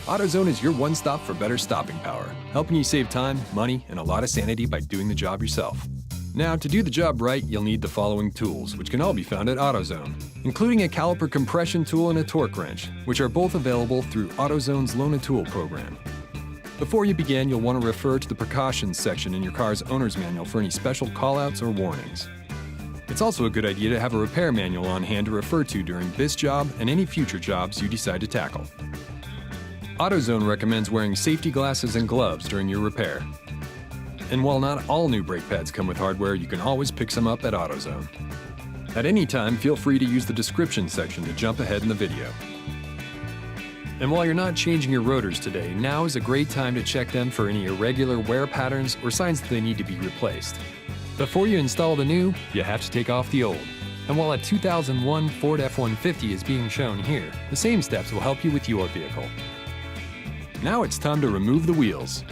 AutoZone is your one-stop for better stopping power, helping you save time, money, and a lot of sanity by doing the job yourself. Now, to do the job right, you'll need the following tools, which can all be found at AutoZone, including a caliper compression tool and a torque wrench, which are both available through AutoZone's Loan a Tool program. Before you begin, you'll want to refer to the precautions section in your car's owner's manual for any special callouts or warnings. It's also a good idea to have a repair manual on hand to refer to during this job and any future jobs you decide to tackle. AutoZone recommends wearing safety glasses and gloves during your repair. And while not all new brake pads come with hardware, you can always pick some up at AutoZone. At any time, feel free to use the description section to jump ahead in the video. And while you're not changing your rotors today, now is a great time to check them for any irregular wear patterns or signs that they need to be replaced. Before you install the new, you have to take off the old. And while a 2001 Ford F150 is being shown here, the same steps will help you with your vehicle. Now it's time to remove the wheels.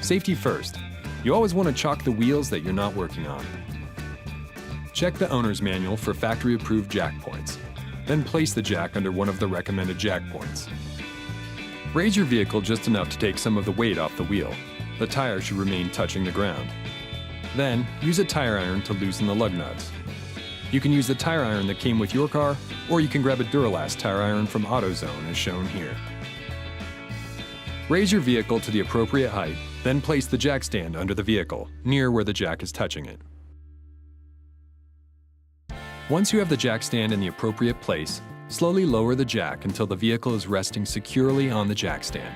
Safety first. You always want to chalk the wheels that you're not working on. Check the owner's manual for factory-approved jack points. Then place the jack under one of the recommended jack points. Raise your vehicle just enough to take some of the weight off the wheel. The tire should remain touching the ground. Then, use a tire iron to loosen the lug nuts. You can use the tire iron that came with your car, or you can grab a Duralast tire iron from AutoZone as shown here. Raise your vehicle to the appropriate height, then place the jack stand under the vehicle, near where the jack is touching it. Once you have the jack stand in the appropriate place, slowly lower the jack until the vehicle is resting securely on the jack stand.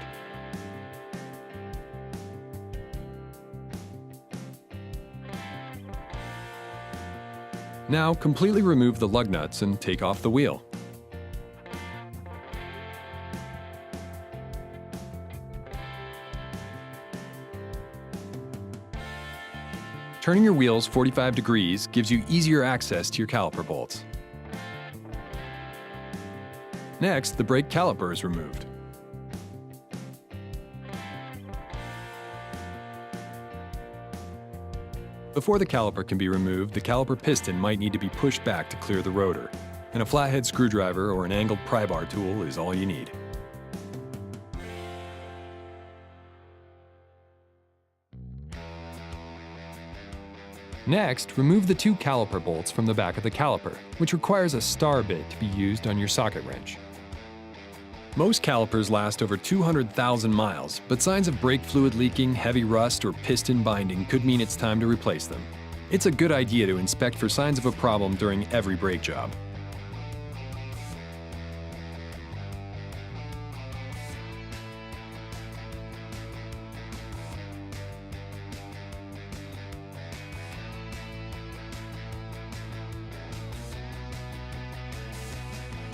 Now, completely remove the lug nuts and take off the wheel. Turning your wheels 45 degrees gives you easier access to your caliper bolts. Next, the brake caliper is removed. Before the caliper can be removed, the caliper piston might need to be pushed back to clear the rotor, and a flathead screwdriver or an angled pry bar tool is all you need. Next, remove the two caliper bolts from the back of the caliper, which requires a star bit to be used on your socket wrench. Most calipers last over 200,000 miles, but signs of brake fluid leaking, heavy rust, or piston binding could mean it's time to replace them. It's a good idea to inspect for signs of a problem during every brake job.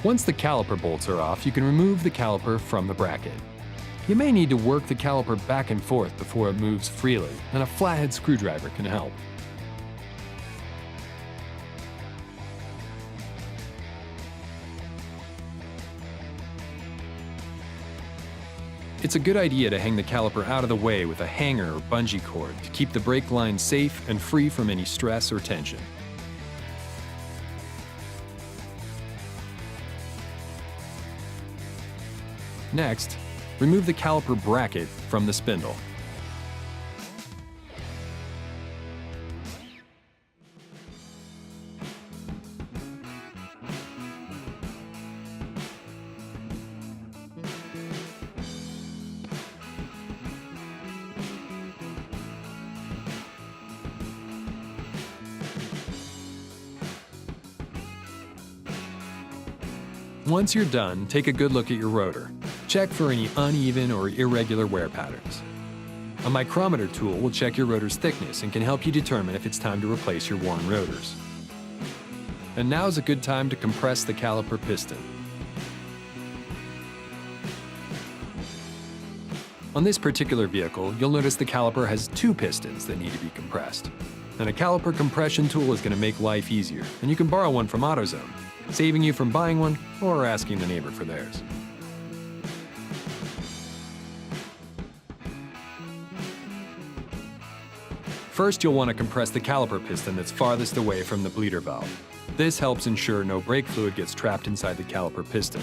Once the caliper bolts are off, you can remove the caliper from the bracket. You may need to work the caliper back and forth before it moves freely, and a flathead screwdriver can help. It's a good idea to hang the caliper out of the way with a hanger or bungee cord to keep the brake line safe and free from any stress or tension. Next, remove the caliper bracket from the spindle. Once you're done, take a good look at your rotor. Check for any uneven or irregular wear patterns. A micrometer tool will check your rotor's thickness and can help you determine if it's time to replace your worn rotors. And now's a good time to compress the caliper piston. On this particular vehicle, you'll notice the caliper has two pistons that need to be compressed. And a caliper compression tool is going to make life easier, and you can borrow one from AutoZone, saving you from buying one or asking the neighbor for theirs. First, you'll want to compress the caliper piston that's farthest away from the bleeder valve. This helps ensure no brake fluid gets trapped inside the caliper piston.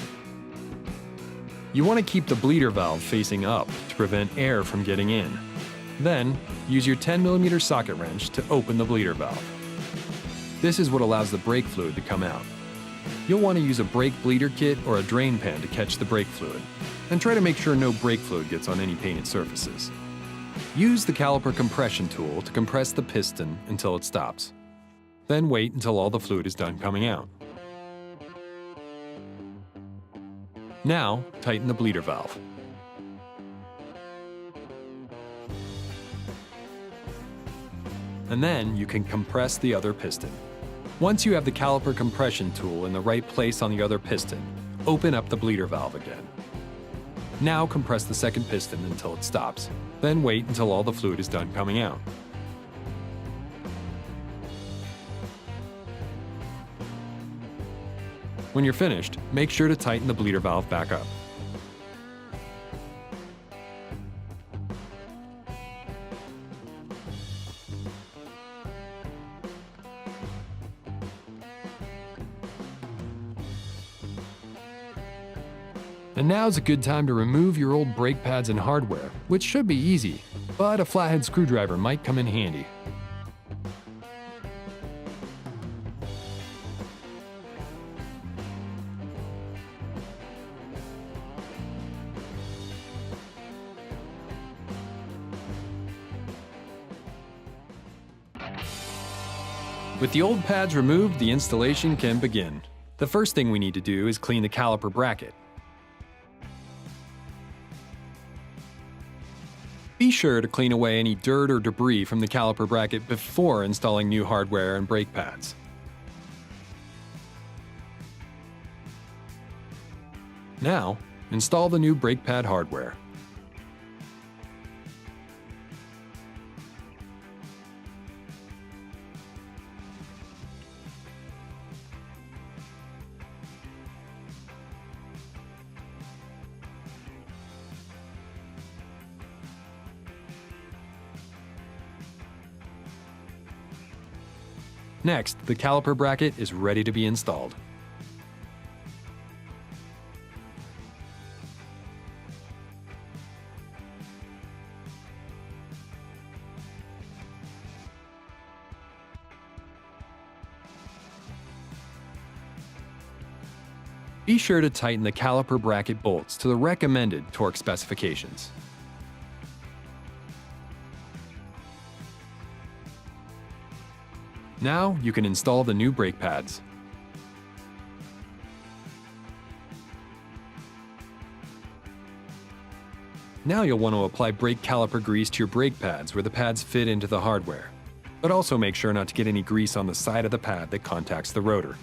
You want to keep the bleeder valve facing up to prevent air from getting in. Then, use your 10mm socket wrench to open the bleeder valve. This is what allows the brake fluid to come out. You'll want to use a brake bleeder kit or a drain pan to catch the brake fluid, and try to make sure no brake fluid gets on any painted surfaces. Use the caliper compression tool to compress the piston until it stops. Then wait until all the fluid is done coming out. Now, tighten the bleeder valve. And then you can compress the other piston. Once you have the caliper compression tool in the right place on the other piston, open up the bleeder valve again. Now compress the second piston until it stops. Then wait until all the fluid is done coming out. When you're finished, make sure to tighten the bleeder valve back up. And now's a good time to remove your old brake pads and hardware, which should be easy, but a flathead screwdriver might come in handy. With the old pads removed, the installation can begin. The first thing we need to do is clean the caliper bracket. Be sure to clean away any dirt or debris from the caliper bracket before installing new hardware and brake pads. Now, install the new brake pad hardware. Next, the caliper bracket is ready to be installed. Be sure to tighten the caliper bracket bolts to the recommended torque specifications. Now you can install the new brake pads. Now you'll want to apply brake caliper grease to your brake pads where the pads fit into the hardware. But also make sure not to get any grease on the side of the pad that contacts the rotor.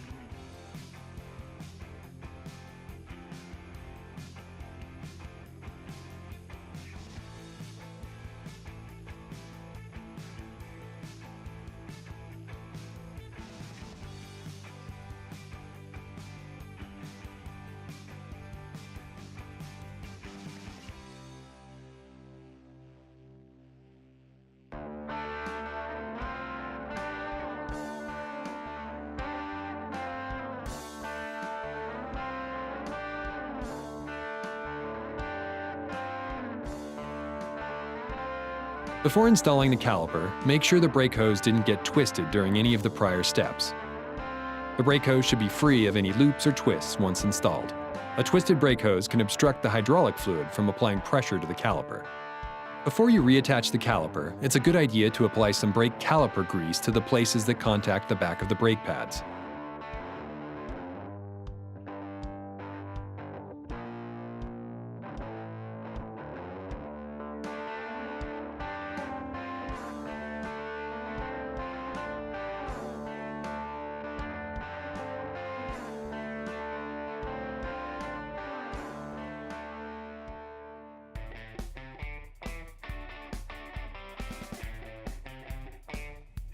Before installing the caliper, make sure the brake hose didn't get twisted during any of the prior steps. The brake hose should be free of any loops or twists once installed. A twisted brake hose can obstruct the hydraulic fluid from applying pressure to the caliper. Before you reattach the caliper, it's a good idea to apply some brake caliper grease to the places that contact the back of the brake pads.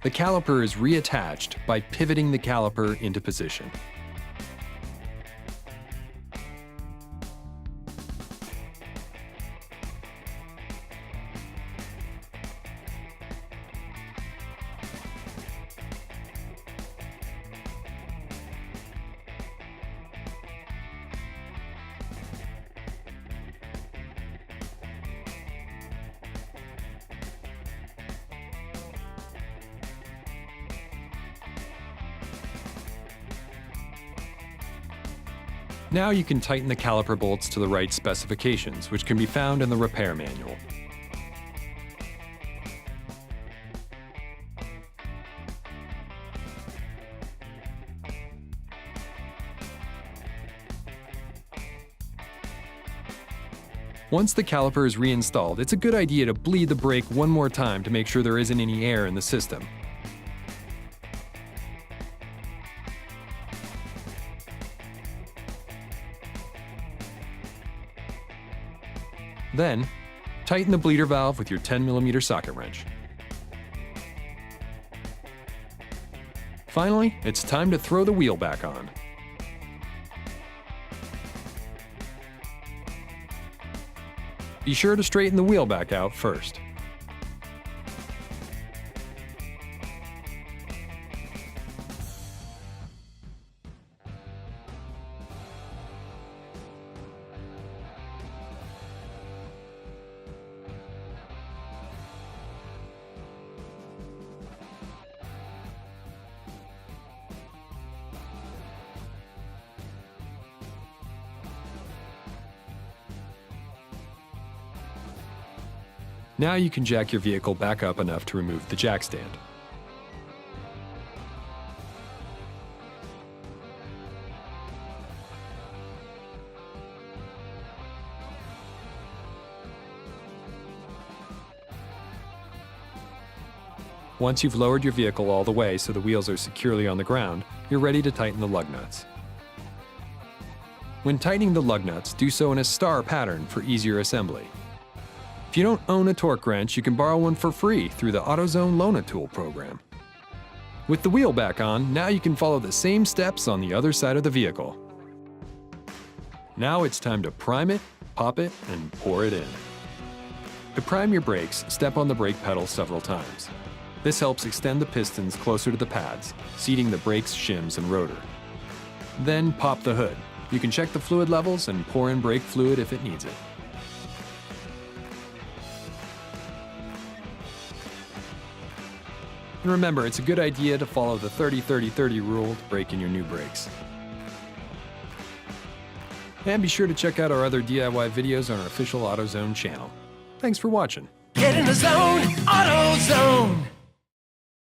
The caliper is reattached by pivoting the caliper into position. Now you can tighten the caliper bolts to the right specifications, which can be found in the repair manual. Once the caliper is reinstalled, it's a good idea to bleed the brake one more time to make sure there isn't any air in the system. Then, tighten the bleeder valve with your 10mm socket wrench. Finally, it's time to throw the wheel back on. Be sure to straighten the wheel back out first. Now you can jack your vehicle back up enough to remove the jack stand. Once you've lowered your vehicle all the way so the wheels are securely on the ground, you're ready to tighten the lug nuts. When tightening the lug nuts, do so in a star pattern for easier assembly. If you don't own a torque wrench, you can borrow one for free through the AutoZone Loan-A-Tool program. With the wheel back on, now you can follow the same steps on the other side of the vehicle. Now it's time to prime it, pop it, and pour it in. To prime your brakes, step on the brake pedal several times. This helps extend the pistons closer to the pads, seating the brakes, shims, and rotor. Then pop the hood. You can check the fluid levels and pour in brake fluid if it needs it. And remember, it's a good idea to follow the 30-30-30 rule to brake in your new brakes. And be sure to check out our other DIY videos on our official AutoZone channel. Thanks for watching. Get in the zone, AutoZone.